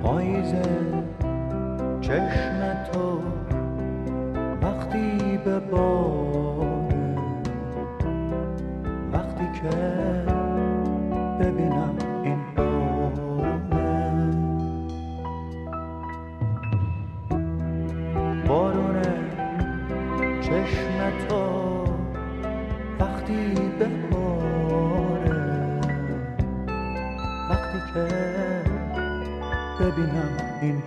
پاییز چشم تو وقتی به باره، وقتی که ببینم این بارونه چشم تو وقتی به باره، وقتی که ببینم این